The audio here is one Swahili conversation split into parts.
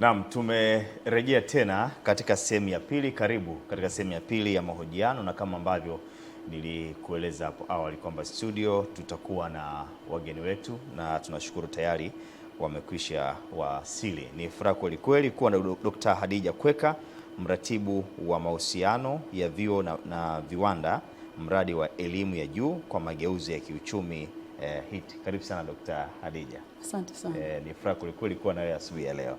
Naam, tumerejea tena katika sehemu ya pili. Karibu katika sehemu ya pili ya mahojiano, na kama ambavyo nilikueleza hapo awali kwamba studio tutakuwa na wageni wetu na tunashukuru tayari wamekwisha wasili. Ni furaha kweli kweli kuwa na Dr. Khadija Kweka, mratibu wa mahusiano ya vyuo na viwanda, mradi wa elimu ya juu kwa mageuzi ya kiuchumi HIT. Karibu sana Dr. Khadija. Asante sana. Ni furaha kweli kweli kuwa na wewe asubuhi ya leo.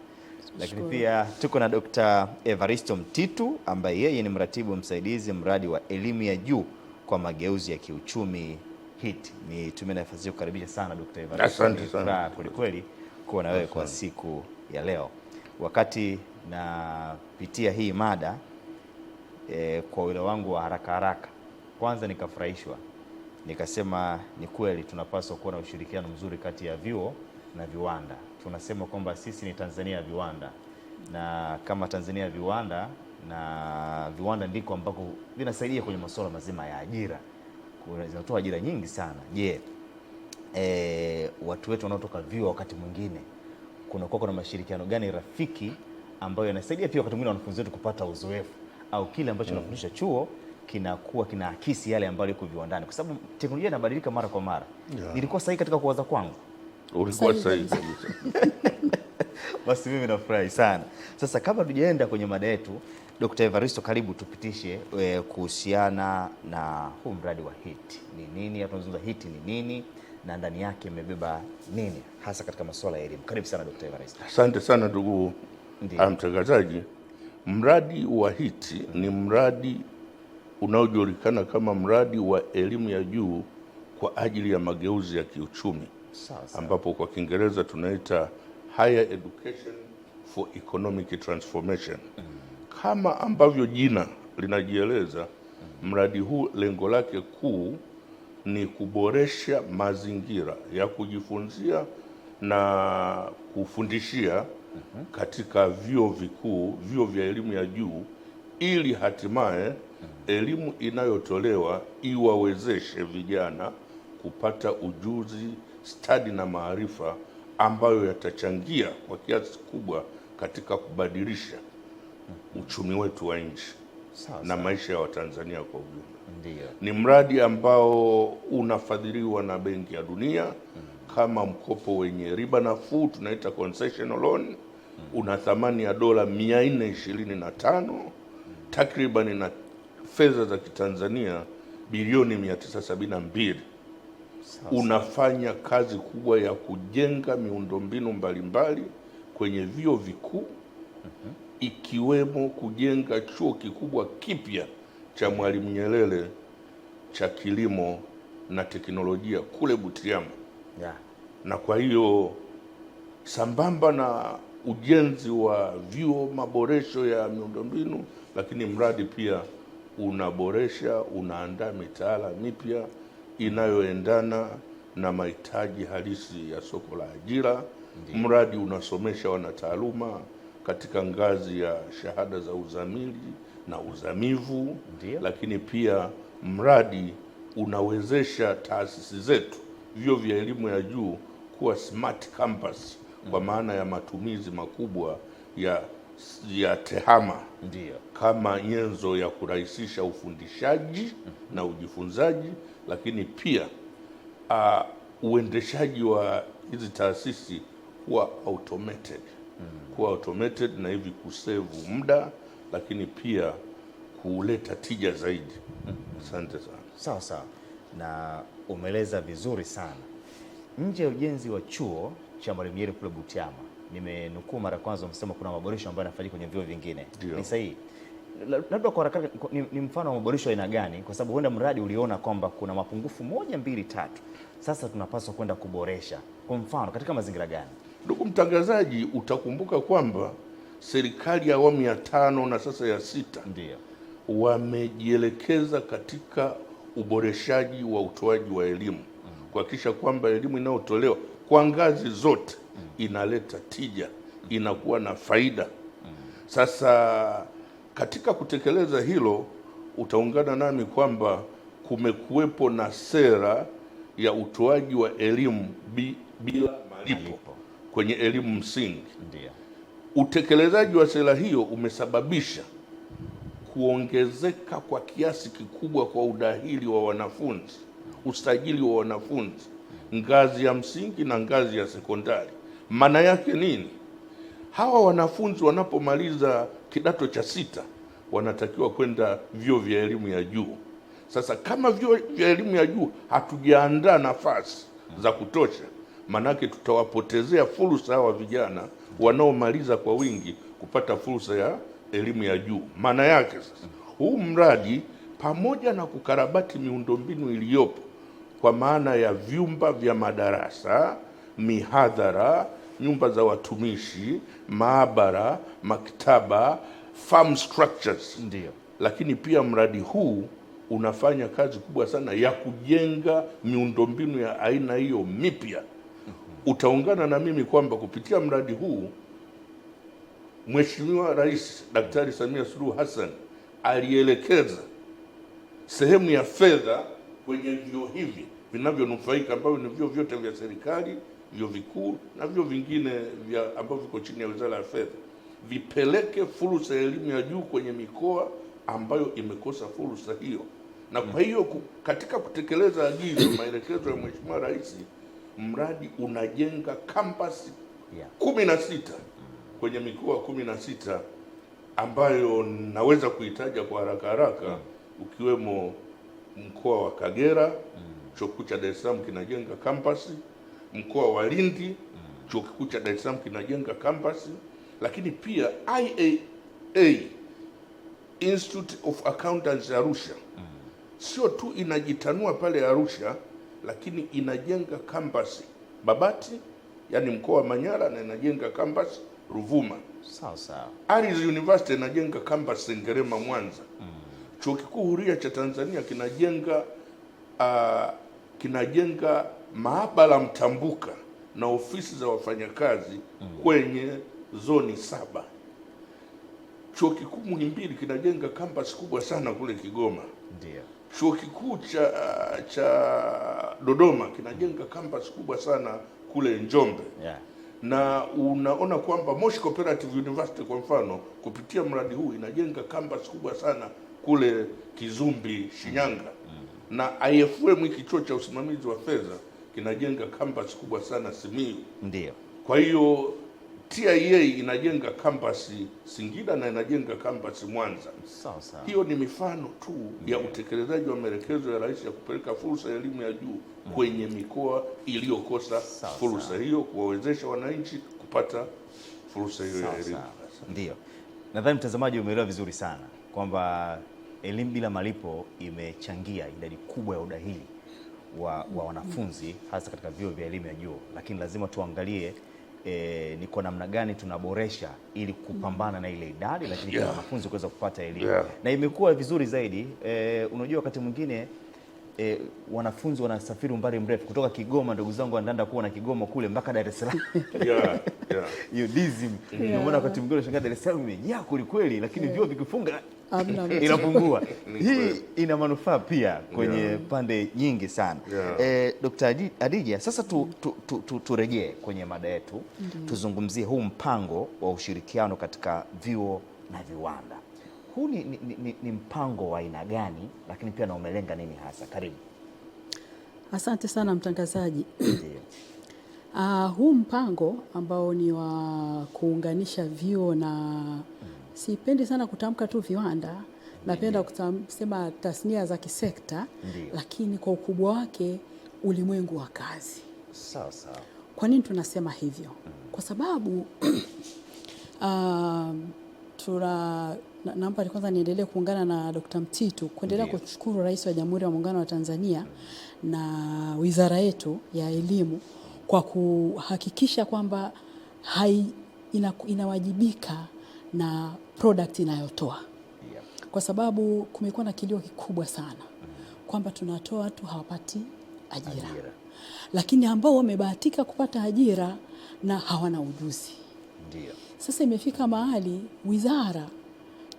Lakini pia tuko na Dr. Evaristo Mtitu ambaye yeye ni mratibu msaidizi mradi wa elimu ya juu kwa mageuzi ya kiuchumi HIT. Nitumie nafasi kukaribisha sana Dr. Evaristo. Asante sana. Kweli kweli kuwa na wewe kwa siku ya leo. Wakati napitia hii mada kwa wile wangu wa haraka kwanza nikafurahishwa. Nikasema ni kweli tunapaswa kuwa na ushirikiano mzuri kati ya vyuo na viwanda. Tunasema kwamba sisi ni Tanzania ya viwanda, na kama Tanzania ya viwanda, na viwanda ndiko ambako vinasaidia kwenye masuala mazima ya ajira, zinatoa ajira nyingi sana. Je, watu wetu wanaotoka vyuo wakati mwingine kuna mashirikiano gani rafiki ambayo yanasaidia pia wakati mwingine wanafunzi wetu kupata uzoefu au kile ambacho tunafundisha chuo kinakuwa kinaakisi yale ambayo yako viwandani, kwa sababu teknolojia inabadilika mara kwa mara. Nilikuwa sahihi katika kuwaza kwangu? Ulikuwa sahihi kabisa. Basi mimi nafurahi sana. Sasa kabla tujaenda kwenye mada yetu, Dr. Evaristo, karibu tupitishe kuhusiana na huu mradi wa HIT. Ni nini? Tunazungumza HIT ni nini na ndani yake imebeba nini hasa katika masuala ya elimu? Karibu sana Dr. Evaristo. Asante sana ndugu mtangazaji. Mradi wa HIT ni mradi unaojulikana kama mradi wa elimu ya juu kwa ajili ya mageuzi ya kiuchumi, ambapo kwa Kiingereza tunaita Higher Education for Economic Transformation. Kama ambavyo jina linajieleza, mradi huu lengo lake kuu ni kuboresha mazingira ya kujifunzia na kufundishia katika vyuo vikuu, vyuo vya elimu ya juu, ili hatimaye elimu inayotolewa iwawezeshe vijana kupata ujuzi, stadi na maarifa ambayo yatachangia kwa kiasi kubwa katika kubadilisha uchumi wetu wa nchi na maisha ya Watanzania kwa ujumla. Ni mradi ambao unafadhiliwa na Benki ya Dunia kama mkopo wenye riba nafuu, tunaita concessional loan. Una thamani ya dola 425, takriban na fedha za Kitanzania bilioni 972. Unafanya kazi kubwa ya kujenga miundombinu mbalimbali kwenye vyuo vikuu, ikiwemo kujenga chuo kikubwa kipya cha Mwalimu Nyerere cha kilimo na teknolojia kule Butiama. Na kwa hiyo sambamba na ujenzi wa vyuo, maboresho ya miundombinu, lakini mradi pia unaandaa mitaala mipya inayoendana na mahitaji halisi ya soko la ajira. Mradi unasomesha wanataaluma katika ngazi ya shahada za uzamili na uzamivu. Lakini pia mradi unawezesha taasisi zetu, vyuo vya elimu ya juu, kuwa smart campus kwa maana ya matumizi makubwa ya tehama kama nyenzo ya kurahisisha ufundishaji na ujifunzaji, lakini pia uendeshaji wa hizi taasisi kuwa automated na hivi kusevu muda, lakini pia kuleta tija zaidi. Asante sana. Sawa. Na umeeleza vizuri sana. Nje ya ujenzi wa chuo cha Mwalimu Nyerere kule Butiama, nimenukuu mara kwanza umesema kuna maboresho ambayo yanafanyika kwenye vyuo vingine. Ni sahihi? Labda kwa haraka ni mfano wa maboresho aina gani? Kwa sababu huenda mradi uliona kwamba kuna mapungufu 1, 2, 3. Sasa tunapaswa kwenda kuboresha. Kwa mfano katika mazingira gani? Ndugu mtangazaji, utakumbuka kwamba serikali ya awamu ya 5 na sasa ya 6 wamejielekeza katika uboreshaji wa utoaji wa elimu, kuhakikisha kwamba elimu inayotolewa kwa ngazi zote inaleta tija, inakuwa na faida. Sasa katika kutekeleza hilo, utaungana nami kwamba kumekuwepo na sera ya utoaji wa elimu bila malipo kwenye elimu msingi. Utekelezaji wa sera hiyo umesababisha kuongezeka kwa kiasi kikubwa kwa udahili wa wanafunzi, usajili wa wanafunzi ngazi ya msingi na ngazi ya sekondari. Maana yake nini? Hawa wanafunzi wanapomaliza kidato cha 6 wanatakiwa kwenda vyuo vya elimu ya juu. Sasa kama vyuo vya elimu ya juu hatujaandaa nafasi za kutosha, manake tutawapotezea fursa hawa vijana wanaomaliza kwa wingi kupata fursa ya elimu ya juu. Maana yake sasa, huu mradi pamoja na kukarabati miundombinu iliyopo kwa maana ya vyumba vya madarasa, mihadhara, nyumba za watumishi, maabara, maktaba, farm structures. Ndio. Lakini pia mradi huu unafanya kazi kubwa sana ya kujenga miundombinu ya aina hiyo mipya. Utaungana na mimi kwamba kupitia mradi huu Mheshimiwa Rais Daktari Samia Suluhu Hassan alielekeza sehemu ya fedha kwenye vyuo hivi vinavyonufaika, ambavyo ni vyuo vyote vya serikali, vyuo vikuu na vyuo vingine vya ambavyo viko chini ya Wizara ya Fedha, vipeleke fursa ya elimu ya juu kwenye mikoa ambayo imekosa fursa hiyo. Na kwa hiyo katika kutekeleza agizo maelekezo ya Mheshimiwa Rais, mradi unajenga kampasi 16 kwenye mikoa 16 ambayo naweza kuitaja kwa haraka haraka, ukiwemo mkoa wa Kagera, chuo kikuu cha Dar es Salaam kinajenga kampasi, mkoa wa Lindi, chuo kikuu cha Dar es Salaam kinajenga kampasi, lakini pia IAA, Institute of Accountants Arusha, sio tu inajitanua pale Arusha, lakini inajenga kampasi Babati, yani mkoa wa Manyara, na inajenga kampasi Ruvuma. Sawa sawa. Aris University inajenga kampasi Sengerema Mwanza. Chuo Kikuu Huria cha Tanzania kinajenga maabara mtambuka na ofisi za wafanyakazi kwenye zoni 7. Chuo Kikuu Muhimbili kinajenga kampasi kubwa sana kule Kigoma. Ndio. Chuo Kikuu cha Dodoma kinajenga kampasi kubwa sana kule Njombe. Yeah. Na unaona kwamba Moshi Cooperative University kwa mfano kupitia mradi huu inajenga kampasi kubwa sana kule Kizumbi, Shinyanga. Na IFM, kichuo cha usimamizi wa fedha, kinajenga kampasi kubwa sana Simiyu. Ndio. Kwa hiyo TIA inajenga kampasi Singida na inajenga kampasi Mwanza. Sawa sawa. Hiyo ni mifano tu ya utekelezaji wa maelekezo ya Rais ya kupeleka fursa ya elimu ya juu kwenye mikoa iliyokosa fursa hiyo, kuwawezesha wananchi kupata fursa hiyo ya elimu. Ndio. Nadhani mtazamaji umeelewa vizuri sana kwamba elimu bila malipo imechangia idadi kubwa ya udahili wa wanafunzi hasa katika vyuo vya elimu ya juu, lakini lazima tuangalie ni kwa namna gani tunaboresha ili kupambana na ile idadi, lakini kwa wanafunzi kuweza kupata elimu. Na imekuwa vizuri zaidi. Unajua wakati mwingine wanafunzi wanasafiri umbali mrefu kutoka Kigoma, ndugu zangu wanaenda kuwa na Kigoma kule mpaka Dar es Salaam. Hiyo dizim. Unaona wakati mwingine unashangaa Dar es Salaam imejaa kweli kweli, lakini vyuo vikifunga inapungua. Hii ina manufaa pia kwenye pande nyingi sana. Dr. Hadija, sasa turejee kwenye mada yetu. Tuzungumzie huu mpango wa ushirikiano katika vyuo na viwanda. Huu ni mpango wa aina gani, lakini pia na umelenga nini hasa? Karibu. Asante sana mtangazaji. Huu mpango ambao ni wa kuunganisha vyuo na sipendi sana kutamka tu viwanda, napenda kusema tasnia za kisekta. Lakini kwa ukubwa wake ulimwengu wa kazi. Sawa sawa. Kwa nini tunasema hivyo? Kwa sababu naomba kwanza niendelee kuungana na Dr. Mtitu kuendelea kushukuru Rais wa Jamhuri ya Muungano wa Tanzania na wizara yetu ya elimu kwa kuhakikisha kwamba inawajibika na product inayotoa. Kwa sababu kumekuwa na kilio kikubwa sana kwamba tunatoa watu hawapati ajira. Lakini ambao wamebahatika kupata ajira na hawana ujuzi. Ndio. Sasa imefika mahali wizara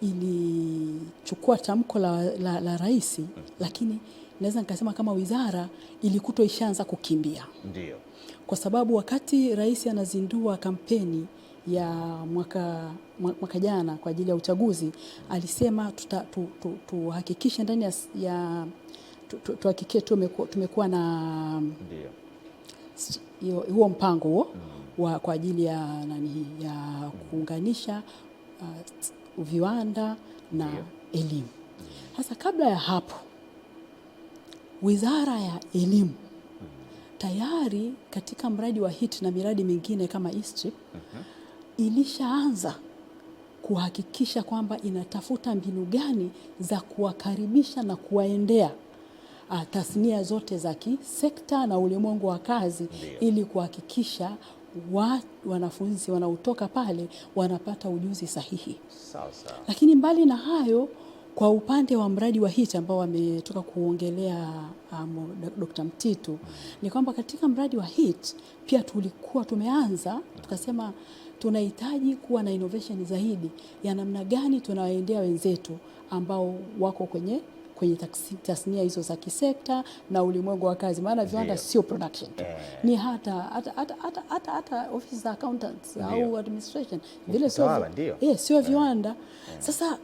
ilichukua tamko la rais, lakini naweza nikasema kama wizara ishaanza kukimbia. Ndio. Kwa sababu wakati rais anazindua kampeni ya mwaka jana kwa ajili ya uchaguzi alisema tuhakikishe ndani ya tuhakikishe tumekuwa na huo mpango huo kwa ajili ya ya kuunganisha viwanda na elimu. Sasa kabla ya hapo, Wizara ya Elimu tayari katika mradi wa HIT na miradi mingine kama E-Strip ilishaanza kuhakikisha kwamba inatafuta mbinu gani za kuwakaribisha na kuwaendea tasnia zote za kisekta na ulimwengu wa kazi ili kuhakikisha wanafunzi wanaotoka pale wanapata ujuzi sahihi. Sawa. Lakini mbali na hayo, kwa upande wa mradi wa HIT ambao wametoka kuongelea Dr. Mtitu, ni kwamba katika mradi wa HIT pia tulikuwa tumeanza tukasema tunahitaji kuwa na innovation zaidi ya namna gani tunawaendea wenzetu ambao wako kwenye tasnia hizo za kisekta na ulimwengu wa kazi, maana viwanda sio production ni hata office za accountants au administration vile sio viwanda. Sasa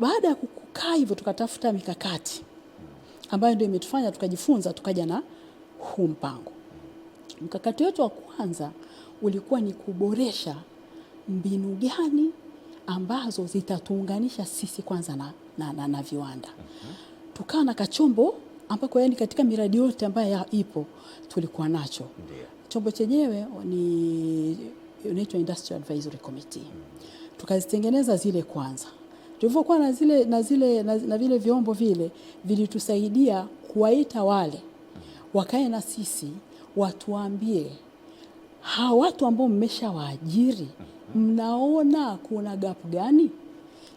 baada ya kukaa hivyo tukatafuta mikakati ambayo ndio imetufanya tukajifunza tukaja na huu mpango. Mkakati wetu wa kwanza ulikuwa ni kuboresha mbinu gani ambazo zitatuunganisha sisi kwanza na viwanda. Tukaa na kachombo ambako yani katika miradi yote ambayo ipo tulikuwa nacho. Chombo chenyewe ni inaitwa Industrial Advisory Committee. Tukazitengeneza zile kwanza. Tulivyokuwa na vile vyombo vile vilitusaidia kuwaita wale wakae na sisi watuambie hawa watu ambao mmeshawaajiri mnaona kuna gap gani?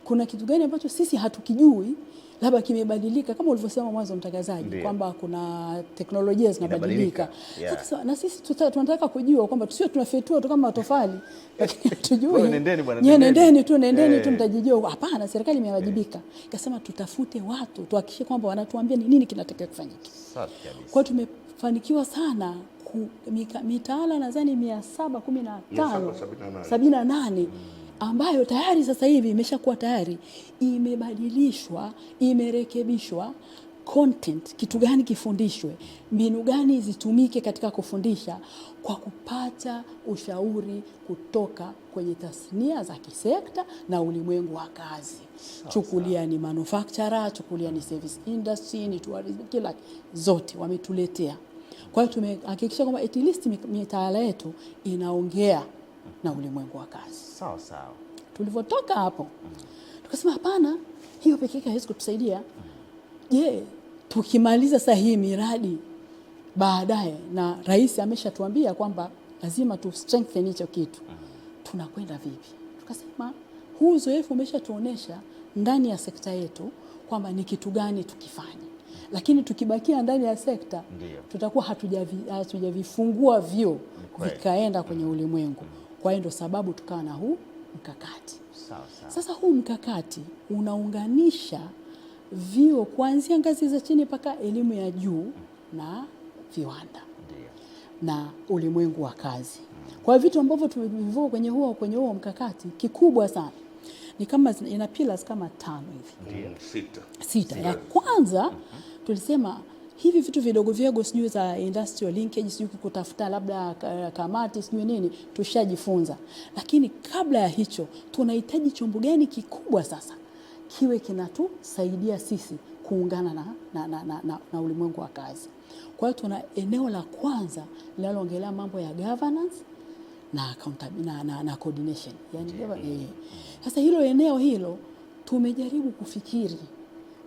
Kuna kitu gani ambacho sisi hatukijui labda kimebadilika, kama ulivyosema mwanzo mtangazaji kwamba kuna teknolojia zinabadilika. Sasa na sisi tunataka kujua kwamba tusio tunafetua tu kama matofali lakini tujue nendeni tu mtajijua. Hapana, serikali imewajibika. Ikasema tutafute watu tuhakikishe kwamba wanatuambia ni nini kinatakiwa kufanyika. Kwa tumefanikiwa sana mitaala nadhani 778 ambayo tayari sasa hivi imeshakuwa tayari imebadilishwa, imerekebishwa content, kitu gani kifundishwe, mbinu gani zitumike katika kufundisha, kwa kupata ushauri kutoka kwenye tasnia za kisekta na ulimwengu wa kazi. Chukulia ni manufacturer, chukulia ni service industry, ni tourism, kila zote wametuletea. Kwa hiyo tumehakikisha kwamba at least mitaala yetu inaongea na ulimwengu wa kazi. Sawa. Tulivyotoka hapo tukasema hapana, hiyo pekee yake haiwezi kutusaidia. Je, tukimaliza sasa hii miradi baadaye na rais ameshatuambia kwamba lazima tu strengthen hicho kitu, tunakwenda vipi? Tukasema huu uzoefu umeshatuonesha ndani ya sekta yetu kwamba ni kitu gani tukifanye, lakini tukibakia ndani ya sekta tutakuwa hatujavifungua vyo vikaenda kwenye ulimwengu. Kwa hiyo ndio sababu tukawa na huu mkakati. Sasa huu mkakati unaunganisha vyuo kuanzia ngazi za chini mpaka elimu ya juu na viwanda na ulimwengu wa kazi. Kwa hiyo vitu ambavyo tumevivuka kwenye huo mkakati kikubwa sana ni kama ina pillars kama 5 hivi. Sita. Ya kwanza tulisema hivi vitu vidogo sijui za industrial linkage, sijui kutafuta labda kamati sijui nini, tushajifunza. Lakini kabla ya hicho tunahitaji chombo gani kikubwa sasa kiwe kinatusaidia sisi kuungana na ulimwengu wa kazi. Kwa hiyo tuna eneo la kwanza linaloongelea mambo ya governance na accountability na coordination. Sasa hilo tumejaribu kufikiri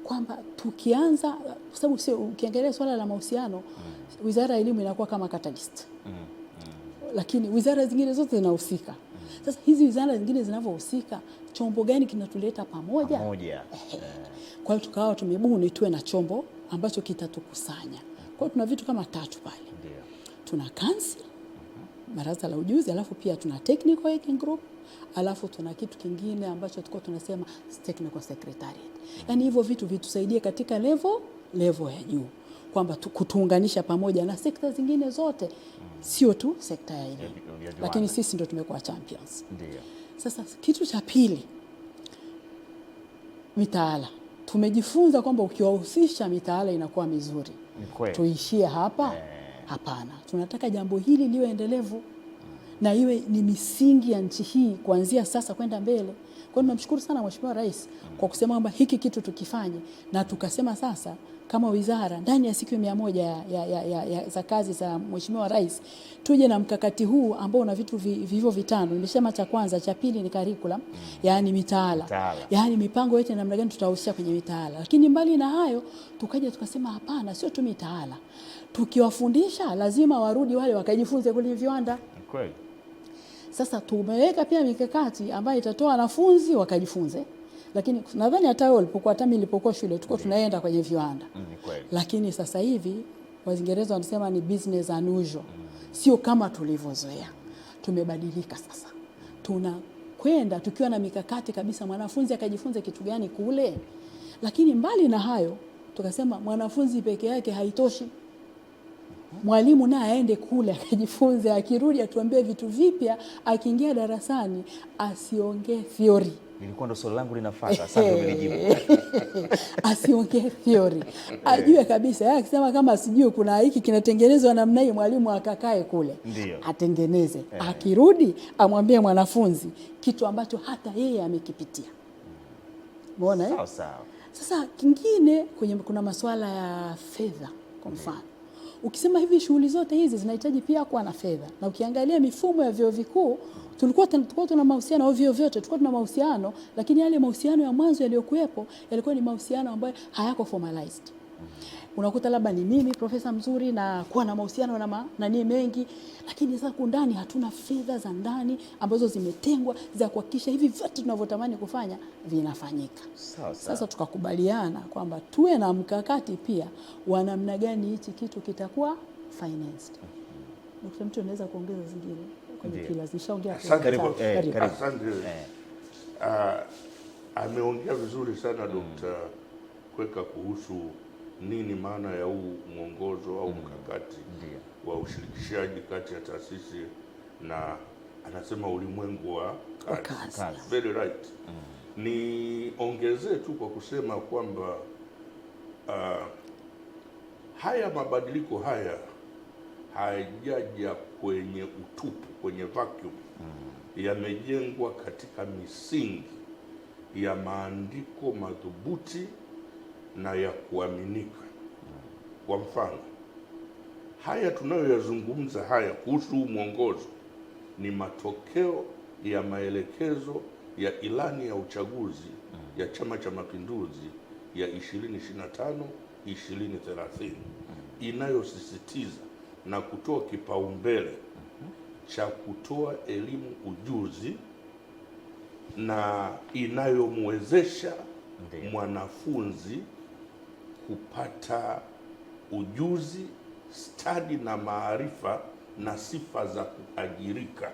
kwamba tukianza, kwa sababu ukiangalia swala la mahusiano Wizara ya Elimu inakuwa kama catalyst. Lakini wizara zingine zote zinahusika. Sasa hizi wizara zingine zinavyohusika, chombo gani kinatuleta pamoja? Kwa hiyo tukawa tumebuni tuwe na chombo ambacho kitatukusanya. Kwa hiyo tuna vitu kama 3 pale. Tuna council, baraza la ujuzi, alafu pia tuna technical working group, alafu tuna kitu kingine ambacho tulikuwa tunasema technical secretariat. Yaani hivyo vitu vitusaidie katika level ya juu, kwamba kutuunganisha pamoja na sekta zingine zote sio tu sekta ya elimu, lakini sisi ndio tumekuwa champions. Ndiyo. Sasa kitu cha pili, mitaala. Tumejifunza kwamba ukiwahusisha mitaala inakuwa mizuri. Tuishie hapa? Hapana. Tunataka jambo hili liwe endelevu na iwe ni misingi ya nchi hii kuanzia sasa kwenda mbele. Kwa hiyo tunamshukuru sana Mheshimiwa Rais kwa kusema kwamba hiki kitu tukifanye, na tukasema sasa kama wizara ndani ya siku 100 za kazi za Mheshimiwa Rais tuje na mkakati huu ambao una vitu vivyo vitano. Nimesema cha kwanza, cha pili ni curriculum, yani mitaala. Yani mipango yote namna gani tutahusisha kwenye mitaala. Lakini mbali na hayo tukaja tukasema hapana, sio tu mitaala. Tukiwafundisha lazima warudi wale wakajifunze kwenye viwanda. Kweli. Sasa tumeweka pia mikakati ambayo itatoa wanafunzi wakajifunze. Lakini nadhani hata mimi nilipokuwa shule tulikuwa tunaenda kwenye viwanda. Lakini sasa hivi Waingereza wanasema ni business unusual. Sio kama tulivyozoea. Tumebadilika sasa. Tunakwenda tukiwa na mikakati kabisa, mwanafunzi akajifunze kitu gani kule. Lakini mbali na hayo tukasema mwanafunzi peke yake haitoshi. Mwalimu naye aende kule akajifunze, akirudi atuambie vitu vipya, akiingia darasani asiongee theory. Nilikuwa ndo swali langu linafuata, sasa ndio nilijibu. Asiongee theory. Ajue kabisa, yeye akisema kama sijui kuna hiki kinatengenezwa namna hii, mwalimu akakae kule. Ndiyo. Atengeneze. Akirudi amwambie mwanafunzi kitu ambacho hata yeye amekipitia. Umeona Sawa sawa. Sasa kingine kuna masuala ya fedha kwa mfano. Ukisema hivi shughuli zote hizi zinahitaji pia kuwa na fedha. Na ukiangalia mifumo ya vyuo vikuu tulikuwa tuna mahusiano, au vyuo vyote tulikuwa tuna mahusiano, lakini yale mahusiano ya mwanzo yaliyokuwepo yalikuwa ni mahusiano ambayo hayako formalized. Unakuta labda ni mimi profesa mzuri na kuwa na mahusiano na nani mengi, lakini sasa kundani hatuna fedha za ndani ambazo zimetengwa za kuhakikisha hivi vyote tunavyotamani kufanya vinafanyika. Sasa tukakubaliana kwamba tuwe na mkakati pia wa namna gani hichi kitu kitakuwa financed. Dr. Mtu anaweza kuongeza zingine kwenye pillars. Nishaongea karibu. Asante. Ameongea vizuri sana Dr. Kweka kuhusu nini maana ya huu mwongozo au mkakati wa ushirikishaji kati ya taasisi na anasema ulimwengu wa kazi. Very right. Niongezee tu kwa kusema kwamba haya mabadiliko haya hayajaja kwenye utupu, kwenye vacuum. Yamejengwa katika misingi ya maandiko madhubuti na ya kuaminika. Kwa mfano, haya tunayoyazungumza haya kuhusu mwongozo ni matokeo ya maelekezo ya ilani ya uchaguzi ya Chama cha Mapinduzi ya 2025-2030 inayosisitiza na kutoa kipaumbele cha kutoa elimu ujuzi na inayomwezesha mwanafunzi kupata ujuzi, stadi na maarifa na sifa za kuajirika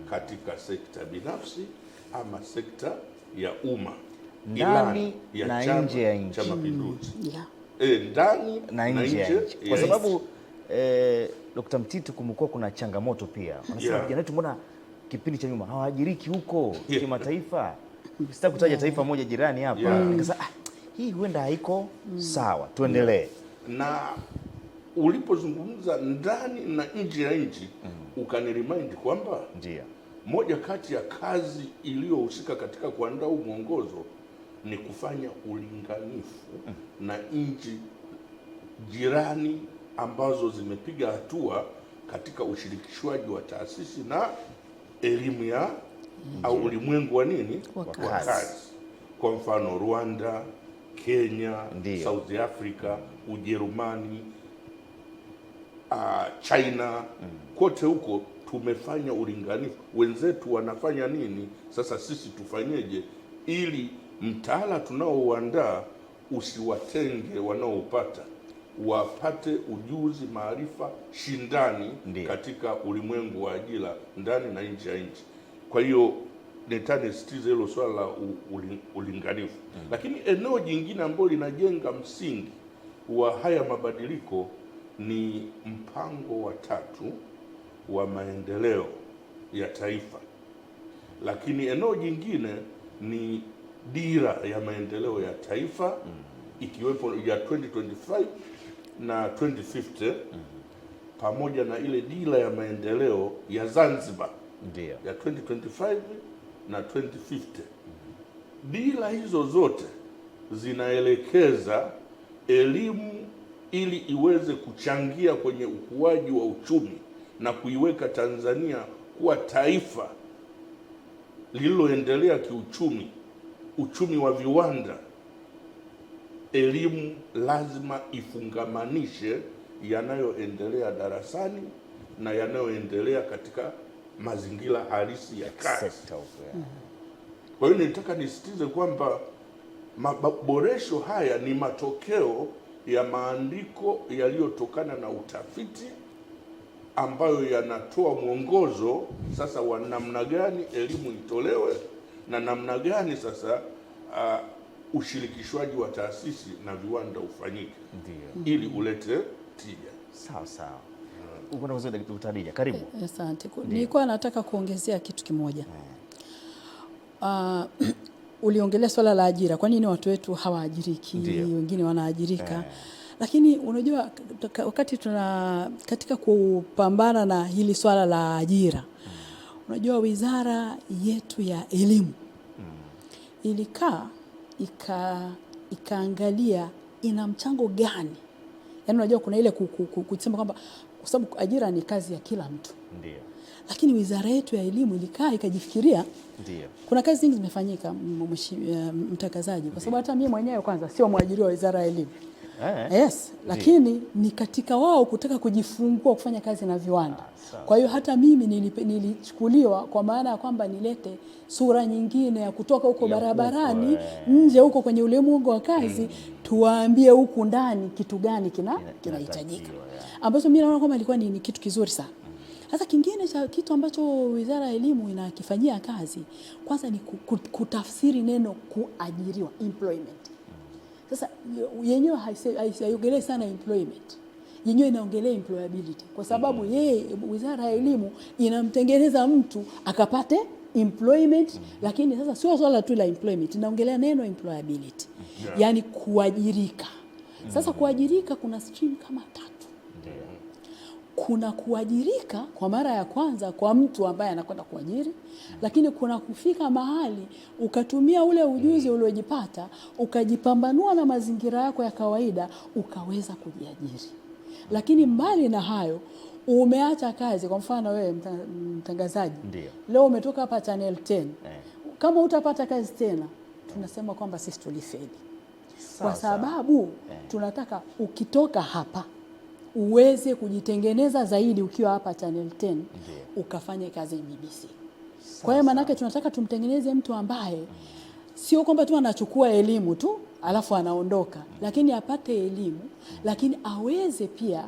katika sekta binafsi ama sekta ya umma, ndani na nje ya nchi. Chama Mapinduzi. Ndani na nje ya nchi. Kwa sababu Dr. Mtitu, kumekuwa kuna changamoto pia. Wanasema vijana wetu mbona kipindi cha nyuma hawaajiriki huko kimataifa. Sitaki kutaja taifa moja jirani hapa. Nikasema hii huenda haiko sawa. Tuendelee. Na ulipozungumza ndani na nje ya nchi ukaniremind kwamba moja kati ya kazi iliyohusika katika kuandaa huu mwongozo ni kufanya ulinganifu na nchi jirani ambazo zimepiga hatua katika ushirikishwaji wa taasisi na elimu ya au ulimwengu wa nini wa kazi. Kwa mfano Rwanda, Kenya, South Africa, Ujerumani, China, kote huko tumefanya ulinganifu. Wenzetu wanafanya nini, sasa sisi tufanyeje ili mtaala tunaouandaa usiwatenge wanaopata, wapate ujuzi, maarifa shindani katika ulimwengu wa ajira ndani na nje ya nchi. Kwa hiyo nitanisitiza hilo swala la ulinganifu. Lakini eneo jingine ambalo linajenga msingi wa haya mabadiliko ni mpango wa 3 wa maendeleo ya taifa, lakini eneo jingine ni dira ya maendeleo ya taifa ikiwepo ya 2025 na 2050 pamoja na ile dira ya maendeleo ya Zanzibar ya 2025 na 2050. Dira hizo zote zinaelekeza elimu ili iweze kuchangia kwenye ukuaji wa uchumi na kuiweka Tanzania kuwa taifa lililoendelea kiuchumi, uchumi wa viwanda. Elimu lazima ifungamanishe yanayoendelea darasani na yanayoendelea katika mazingira halisi ya kazi. Kwa hiyo nilitaka nisitize kwamba maboresho haya ni matokeo ya maandiko yaliyotokana na utafiti ambayo yanatoa mwongozo sasa wa namna gani elimu itolewe na namna gani sasa ushirikishwaji wa taasisi na viwanda ufanyike ili ulete tija. Sawa sawa. Uko na waziri Khadija, karibu. Asante. Nilikuwa nataka kuongezea kitu kimoja. Uliongelea swala la ajira. Kwa nini watu wetu hawaajiriki? Wengine wanaajirika. Lakini unajua wakati katika kupambana na hili swala la ajira, unajua wizara yetu ya elimu ilikaa ikaangalia ina mchango gani. Yaani unajua kuna ile kusema kwamba kwa sababu ajira ni kazi ya kila mtu. Ndio. Lakini wizara yetu ya elimu ilikaa ikajifikiria, ndio, kuna kazi nyingi zimefanyika mtangazaji, kwa sababu hata mimi mwenyewe kwanza sio mwajiri wa wizara ya elimu. Yes, lakini ni katika wao kutaka kujifungua kufanya kazi na viwanda. Kwa hiyo hata mimi nilichukuliwa kwa maana ya kwamba nilete sura nyingine ya kutoka huko barabarani nje huko kwenye ulimwengu wa kazi, tuwaambie huku ndani kitu gani kinahitajika. Ambacho mimi naona kwamba ilikuwa ni kitu kizuri sana. Sasa kingine cha kitu ambacho wizara ya elimu inakifanyia kazi kwanza ni kutafsiri neno kuajiriwa, employment. Sasa yenyewe haiongelee sana employment, yenyewe inaongelea employability, kwa sababu wizara ya elimu inamtengeneza mtu akapate employment, lakini sasa sio swala tu la employment, inaongelea neno employability, yani kuajirika. Sasa kuajirika kuna stream kama 3. Kuna kuajirika kwa mara ya kwanza kwa mtu ambaye anakwenda kuajiri, lakini kuna kufika mahali ukatumia ule ujuzi uliojipata ukajipambanua na mazingira yako ya kawaida ukaweza kujiajiri. Lakini mbali na hayo umeacha kazi, kwa mfano wewe mtangazaji, leo umetoka hapa Channel 10. Kama utapata kazi tena, tunasema kwamba sisi tulifeli. Kwa sababu tunataka ukitoka hapa uweze kujitengeneza zaidi ukiwa hapa Channel 10, ukafanye kazi BBC. Kwa hiyo manake tunataka tumtengeneze mtu ambaye sio kwamba tu anachukua elimu tu alafu anaondoka, lakini apate elimu lakini aweze pia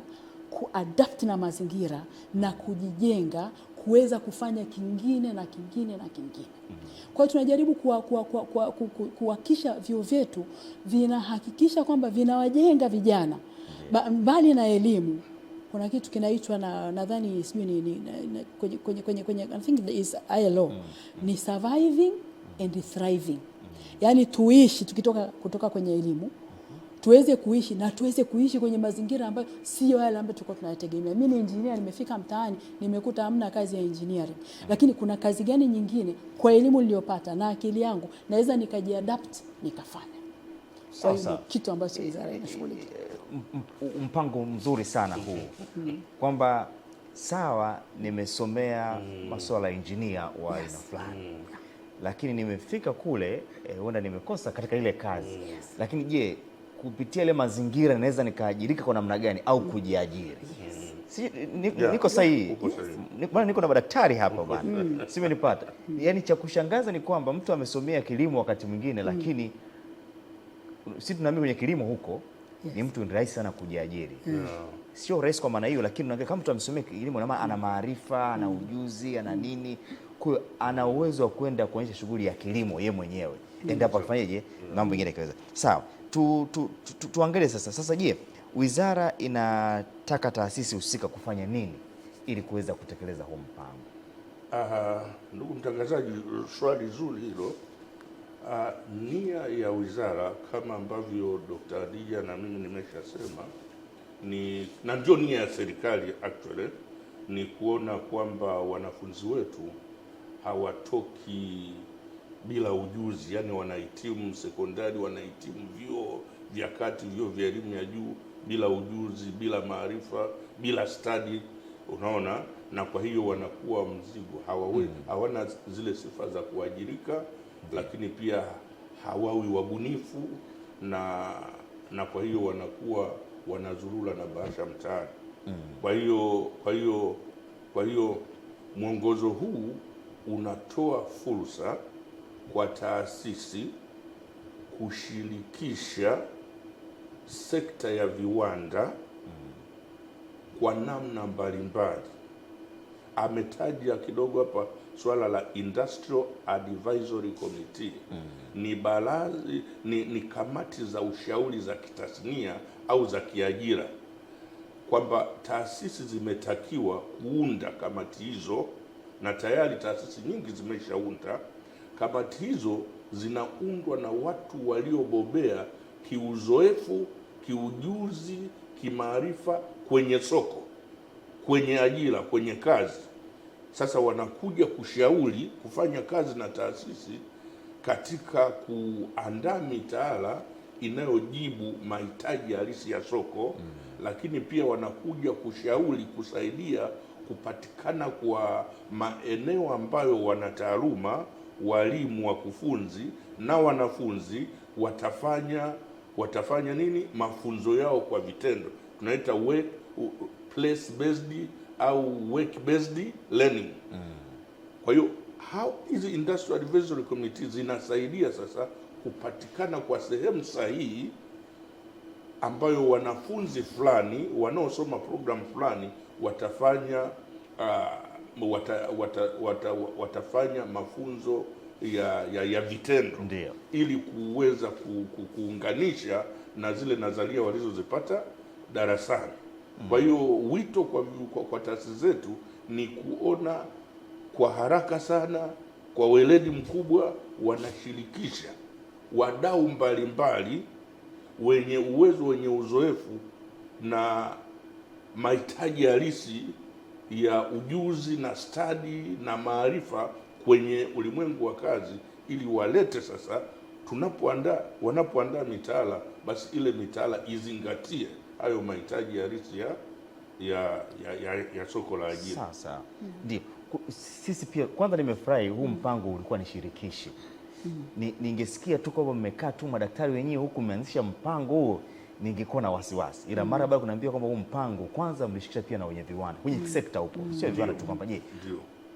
kuadapt na mazingira na kujijenga kuweza kufanya kingine na kingine na kingine. Kwa hiyo tunajaribu kuhakikisha vyuo vyetu vinahakikisha kwamba vinawajenga vijana. Mbali na elimu kuna kitu kinaitwa nadhani sijui kwenye I think is ILO, ni surviving and thriving. Yani tuishi kutoka kwenye elimu, tuweze kuishi na tuweze kuishi kwenye mazingira ambayo sio yale ambayo tulikuwa tunayategemea. Mimi ni engineer, nimefika mtaani nimekuta hamna kazi ya engineering. Lakini kuna kazi gani nyingine kwa elimu niliyopata na akili yangu naweza nikajiadapt nikafanya. Kwa hiyo kitu ambacho wizara inashughulikia. Mpango mzuri sana huu. Kwamba sawa nimesomea masuala ya engineer wa aina fulani. Lakini nimefika kule huenda nimekosa katika ile kazi. Lakini je, kupitia ile mazingira naweza nikaajirika kwa namna gani au kujiajiri? Niko sahihi. Bwana niko na madaktari hapa bwana. Simenipata. Yaani cha kushangaza ni kwamba mtu amesomea kilimo wakati mwingine lakini sisi tunaamini kwenye kilimo huko ni mtu ni rahisi sana kujiajiri. Sio rahisi kwa maana hiyo, lakini unaangalia kama mtu amesomea kilimo na ana maarifa, ana ujuzi, ana nini, kwa ana uwezo wa kwenda kuonyesha shughuli ya kilimo yeye mwenyewe. Endapo afanyeje mambo mengine kaweza. Sawa. Tuangalie sasa. Sasa je, wizara inataka taasisi husika kufanya nini ili kuweza kutekeleza huu mpango? Ndugu mtangazaji, swali zuri hilo. Nia ya wizara kama ambavyo Dr. Khadija na mimi nimeshasema na ndio nia ya serikali actually, ni kuona kwamba wanafunzi wetu hawatoki bila ujuzi, yani wanahitimu sekondari, wanahitimu vyuo vya kati, vyuo vya elimu ya juu bila ujuzi, bila maarifa, bila study, unaona, na kwa hiyo wanakuwa mzigo, hawana zile sifa za kuajirika, lakini pia hawawi wabunifu na kwa hiyo wanakuwa wanazurura na bahasha mtaani. Kwa hiyo mwongozo huu unatoa fursa kwa taasisi kushirikisha sekta ya viwanda kwa namna mbalimbali. Ametaja kidogo hapa swala la Industrial Advisory Committee. Ni kamati za ushauri za kitasnia au za kiajira, kwamba taasisi zimetakiwa kuunda kamati hizo, na tayari taasisi nyingi zimeshaunda kamati hizo. Zinaundwa na watu waliobobea kiuzoefu, kiujuzi, kimaarifa kwenye soko, kwenye ajira, kwenye kazi. Sasa wanakuja kushauri, kufanya kazi na taasisi katika kuandaa mitaala inayojibu mahitaji halisi ya soko, lakini pia wanakuja kushauri, kusaidia kupatikana kwa maeneo ambayo wanataaluma, walimu, wakufunzi na wanafunzi watafanya nini? Mafunzo yao kwa vitendo, tunaita place based au work based learning. Kwa hiyo hizi Industrial Advisory Committees zinasaidia sasa kupatikana kwa sehemu sahihi ambayo wanafunzi fulani wanaosoma program fulani watafanya mafunzo ya vitendo. Ndiyo. Ili kuweza kuunganisha na zile nadharia walizozipata darasani. Kwa hiyo wito kwa taasisi zetu ni kuona kwa haraka sana, kwa weledi mkubwa, wanashirikisha wadau mbalimbali wenye uwezo, wenye uzoefu na mahitaji halisi ya ujuzi na stadi na maarifa kwenye ulimwengu wa kazi, ili walete sasa, wanapoandaa mitaala, basi ile mitaala izingatie hayo mahitaji halisi ya soko la ajira. Sasa ndio sisi pia, kwanza nimefurahi huu mpango ulikuwa ni shirikishi. Ningesikia tu kwamba mmekaa tu madaktari wenyewe huku mmeanzisha mpango huo, ningekuwa na wasiwasi, ila mara baada kunaambia kwamba huu mpango kwanza mlishikisha pia na wenye viwanda kwenye sekta huko, sio viwanda tu, kwamba je,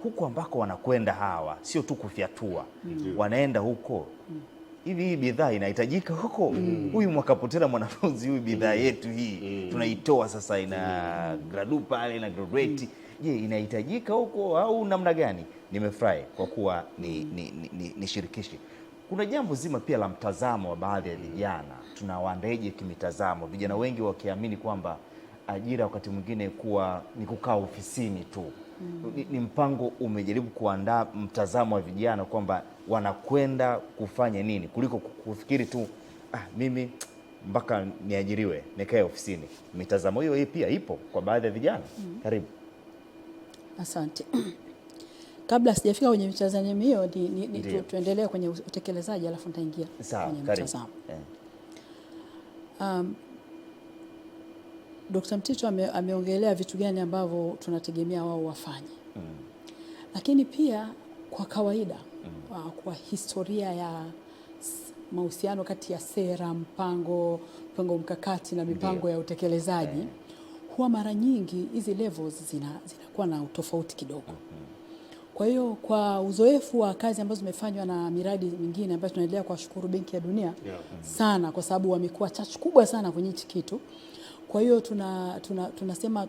huko ambako wanakwenda hawa sio tu kufyatua, wanaenda huko hivi, hii bidhaa inahitajika huko. Huyu mwakapotela mwanafunzi huyu, bidhaa yetu hii tunaitoa sasa, ina gradu pale, ina graduate, je, inahitajika huko au namna gani? Nimefurahi kwa kuwa ni shirikishi. Kuna jambo zima pia la mtazamo wa baadhi ya vijana, tunawaandaje kimitazamo, vijana wengi wakiamini kwamba ajira wakati mwingine kuwa ni kukaa ofisini tu. Ni mpango umejaribu kuandaa mtazamo wa vijana kwamba wanakwenda kufanya nini, kuliko kufikiri tu mimi mpaka niajiriwe nikae ofisini. Mitazamo hiyo pia ipo kwa baadhi ya vijana. Karibu. Asante. Kabla sijafika kwenye mitazamo hiyo, tuendelee kwenye utekelezaji, alafu nitaingia kwenye mtazamo. Dr. Mtito ameongelea vitu gani ambavyo tunategemea wao wafanye. Lakini pia kwa kawaida, kwa historia ya mahusiano kati ya sera, mpango mkakati na mipango ya utekelezaji, huwa mara nyingi hizi levels zinakuwa na utofauti kidogo. Kwa hiyo kwa uzoefu wa kazi ambazo zimefanywa na miradi mingine ambayo tunaendelea kuwashukuru Benki ya Dunia sana, kwa sababu wamekuwa chachu kubwa sana kwenye hichi kitu. Kwa hiyo tunasema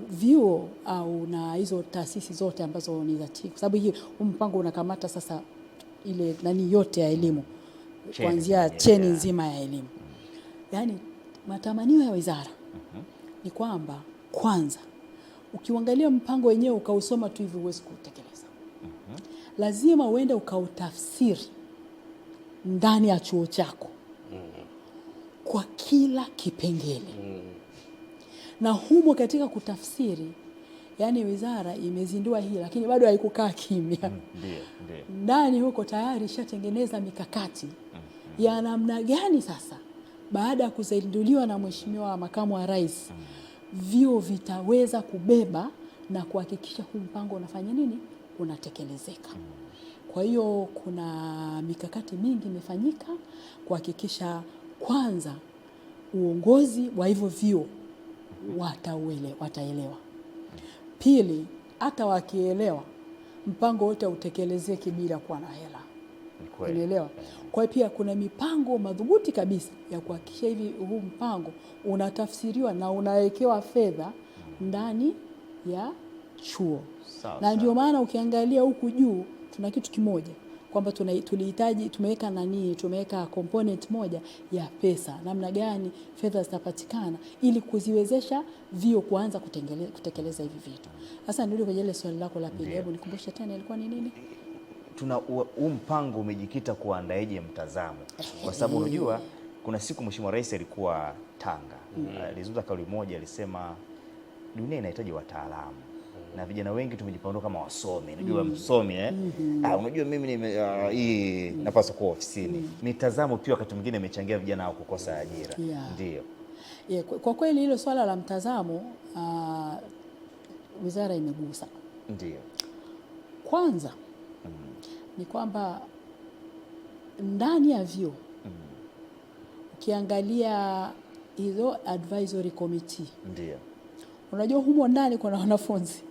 vyuo au na hizo taasisi zote ambazo ni za TIC, kwa sababu hii mpango unakamata sasa ile yote ya elimu, kuanzia cheni nzima ya elimu. Yaani matamanio ya wizara ni kwamba kwanza ukiangalia mpango wenyewe ukausoma tu hivi huwezi kutekeleza. Lazima uende ukautafsiri ndani ya chuo chako kwa kila kipengele. Na humo katika kutafsiri, yani wizara imezindua hii, lakini bado haikukaa kimya. Ndani huko tayari ishatengeneza mikakati ya namna gani sasa baada ya kuzinduliwa na Mheshimiwa Makamu wa Rais, vyuo vitaweza kubeba na kuhakikisha huu mpango unafanya nini, unatekelezeka. Kwa hiyo kuna mikakati mingi imefanyika kuhakikisha kwanza uongozi wa hivyo vyuo wataelewa. Pili, hata wakielewa mpango wote utekelezeke bila kuwa na hela. Unaelewa? Kwa hiyo pia kuna mipango madhubuti kabisa ya kuhakikisha hivi huu mpango unatafsiriwa na unawekewa fedha ndani ya chuo. Na ndio maana ukiangalia huku juu tuna kitu kimoja kwamba tulihitaji tumeweka component moja ya pesa, namna gani fedha zitapatikana ili kuziwezesha vyuo kuanza kutekeleza hivi vitu. Sasa nirudi kwenye ile swali lako la pili, hebu nikumbushe tena ilikuwa ni nini? Huu mpango umejikita kuandaeje mtazamo? Kwa sababu unajua kuna siku Mheshimiwa Rais alikuwa Tanga, alizungumza kauli moja, alisema dunia inahitaji wataalamu na vijana wengi tumejipanga kama wasomi. Unajua msomi unajua mimi hii napaswa kuwa ofisini. Mitazamo pia wakati mwingine imechangia vijana hao kukosa ajira. Ndio. Kwa kweli hilo swala la mtazamo wizara imegusa. Ndio. Kwanza ni kwamba ndani ya vyuo ukiangalia hizo advisory committee, ndio unajua humo ndani kuna wanafunzi.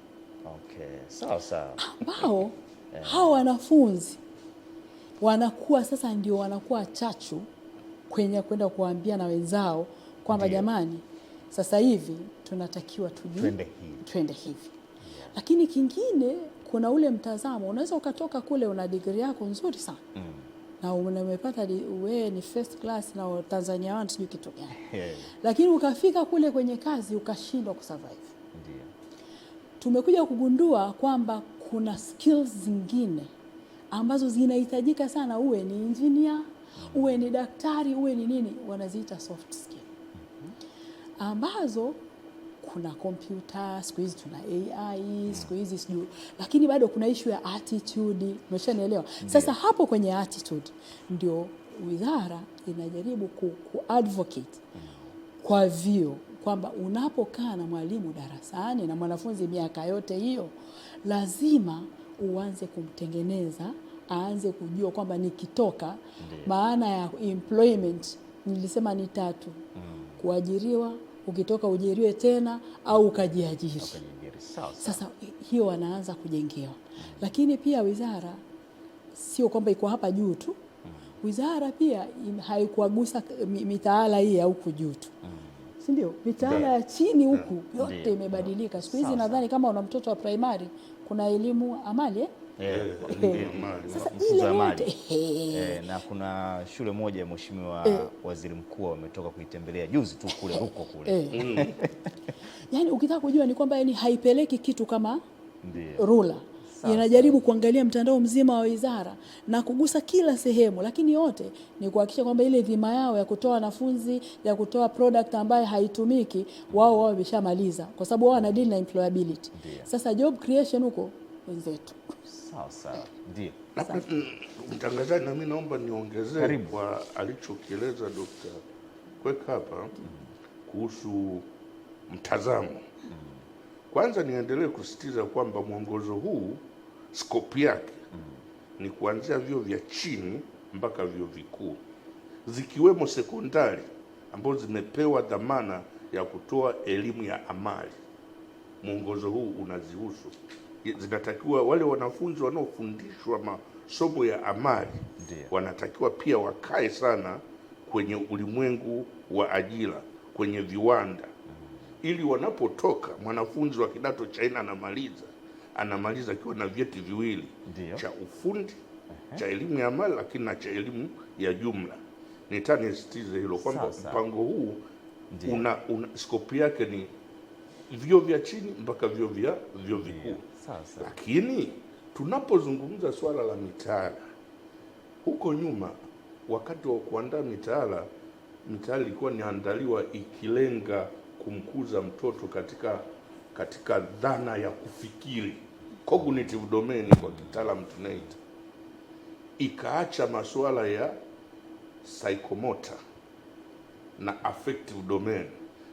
Sawa. Ambao hao wanafunzi wanakuwa sasa ndio wanakuwa chachu kwenye kwenda kuambia na wenzao kwamba jamani, sasa hivi tunatakiwa twende hivi. Lakini kingine kuna ule mtazamo, unaweza ukatoka kule una degree yako nzuri sana na umepata wewe ni first class na Tanzania wao sijui kitu gani. Lakini ukafika kule kwenye kazi ukashindwa kusurvive. Ndio. Tumekuja kugundua kwamba kuna skills zingine ambazo zinahitajika sana, uwe ni engineer, uwe ni daktari, uwe ni nini, wanaziita soft skill. Ambazo kuna computer, siku hizi tuna AI, siku hizi sijui, lakini bado kuna issue ya attitude, umeshanielewa? Sasa hapo kwenye attitude ndio wizara inajaribu ku-advocate kwa vyuo kwamba unapokaa na mwalimu darasani na mwanafunzi miaka yote hiyo, lazima uanze kumtengeneza, aanze kujua kwamba nikitoka, maana ya employment nilisema ni 3. Kuajiriwa, ukitoka ujiriwe tena au ukajiajiri. Sasa hiyo wanaanza kujengewa. Lakini pia wizara sio kwamba iko hapa juu tu. Wizara pia haikuagusa mitaala hii ya huku juu tu. Si ndio? Mitaala ya chini huku yote imebadilika. Siku hizi nadhani kama una mtoto wa primary kuna elimu amali Sasa ile yote na kuna shule moja ya Mheshimiwa Waziri Mkuu ametoka kuitembelea juzi tu kule huko kule. Yaani ukitaka kujua ni kwamba yani haipeleki kitu kama rula. Inajaribu kuangalia mtandao mzima wa wizara na kugusa kila sehemu, lakini yote ni kuhakikisha kwamba ile dhima yao ya kutoa wanafunzi, ya kutoa product ambayo haitumiki, wao wameshamaliza, kwa sababu wao wana deal na employability. Sasa job creation huko wenzetu. Sawa. Ndio. Mtangazaji, na mimi naomba niongezee kwa alichokieleza Dr. Kweka hapa kuhusu mtazamo. Kwanza niendelee kusisitiza kwamba mwongozo huu scope yake ni kuanzia vyuo vya chini mpaka vyuo vikuu, zikiwemo sekondari ambazo zimepewa dhamana ya kutoa elimu ya amali. Mwongozo huu unazihusu, zinatakiwa wale wanafunzi wanaofundishwa masomo ya amali wanatakiwa pia wakae sana kwenye ulimwengu wa ajira, kwenye viwanda, ili wanapotoka mwanafunzi wa kidato cha 4 anamaliza akiwa na vyeti viwili, cha ufundi, cha elimu ya amali, lakini na cha elimu ya jumla. Nisisitize hilo kwamba mpango huu una scope yake ni vyuo vya chini mpaka vyuo vikuu. Sasa Lakini tunapozungumza swala la mitaala, huko nyuma wakati wa kuandaa mitaala ilikuwa niandaliwa ikilenga kumkuza mtoto katika dhana ya kufikiri, cognitive domain kwa kitaalamu tunaita, ikaacha masuala ya psychomotor na affective domain.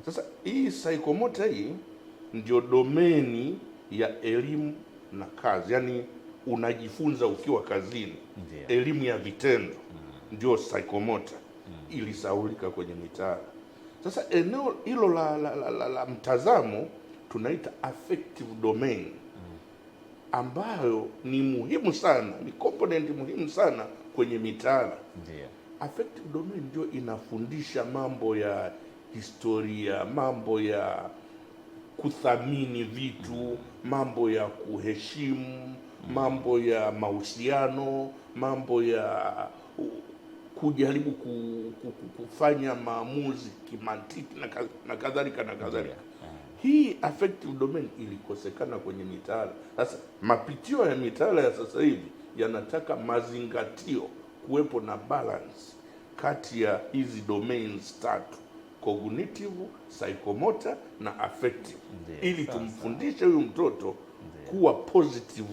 Sasa hii psychomotor hii ndio domeni ya elimu na kazi, yani unajifunza ukiwa kazini. Elimu ya vitendo ndio psychomotor. Ilisaulika kwenye mitaala. Sasa eneo hilo la mtazamo tunaita affective domain, ambayo ni muhimu sana, ni component muhimu sana kwenye mitaala. Affective domain ndio inafundisha mambo ya historia, mambo ya kuthamini vitu, mambo ya kuheshimu, mambo ya mahusiano, mambo ya kujaribu kufanya maamuzi kimantiki na kadhalika na kadhalika. Hii affective domain ilikosekana kwenye mitaala. Sasa mapitio ya mitaala ya sasa hivi yanataka mazingatio, kuwepo na balance kati ya hizi domains tatu: cognitive, psychomotor na affective, ili tumfundishe huyu mtoto kuwa positive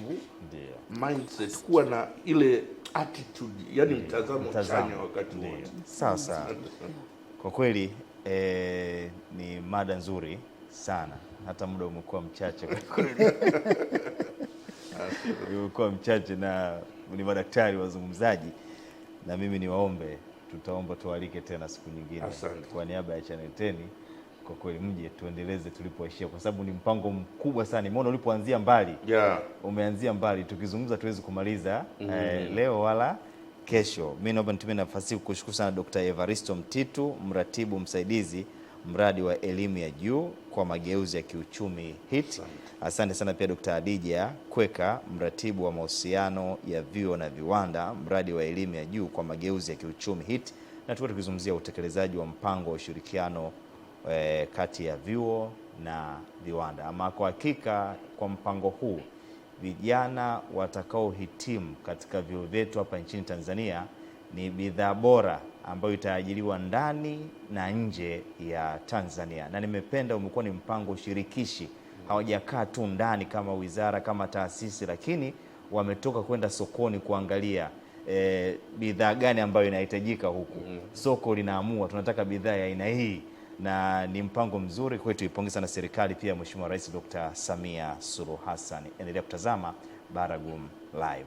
mindset, kuwa na ile attitude, yani mtazamo chanya wakati wote. Sasa kwa kweli ni mada nzuri sana, hata muda umekuwa mchache umekuwa mchache, na ni madaktari wazungumzaji, na mimi niwaombe, tutaomba tualike tena siku nyingine. Kwa niaba ya Channel 10, kwa kweli mje tuendeleze tulipoishia, kwa sababu ni mpango mkubwa sana. Nimeona ulipoanzia mbali, umeanzia mbali, tukizungumza tuwezi kumaliza leo wala kesho. Mimi naomba nitumie nafasi kukushukuru sana Dr. Evaristo Mtitu, mratibu msaidizi mradi wa elimu ya juu kwa mageuzi ya kiuchumi HIT. Asante sana pia Dr. Adija Kweka, mratibu wa mahusiano ya vyuo na viwanda, mradi wa elimu ya juu kwa mageuzi ya kiuchumi HIT, na tulikuwa tukizungumzia utekelezaji wa mpango wa ushirikiano kati ya vyuo na viwanda. Ama kwa hakika kwa mpango huu, vijana watakaohitimu katika vyuo vyetu hapa nchini Tanzania ni bidhaa bora ambayo itaajiriwa ndani na nje ya Tanzania. Na nimependa umekuwa ni mpango shirikishi, hawajakaa tu ndani kama wizara, kama taasisi, lakini wametoka kwenda sokoni kuangalia bidhaa gani ambayo inahitajika huku. Soko linaamua tunataka bidhaa ya aina hii, na ni mpango mzuri kwetu. Ipongeza sana serikali pia, Mheshimiwa Rais Dr. Samia Suluhu Hassan. Endelea kutazama Baragumu Live.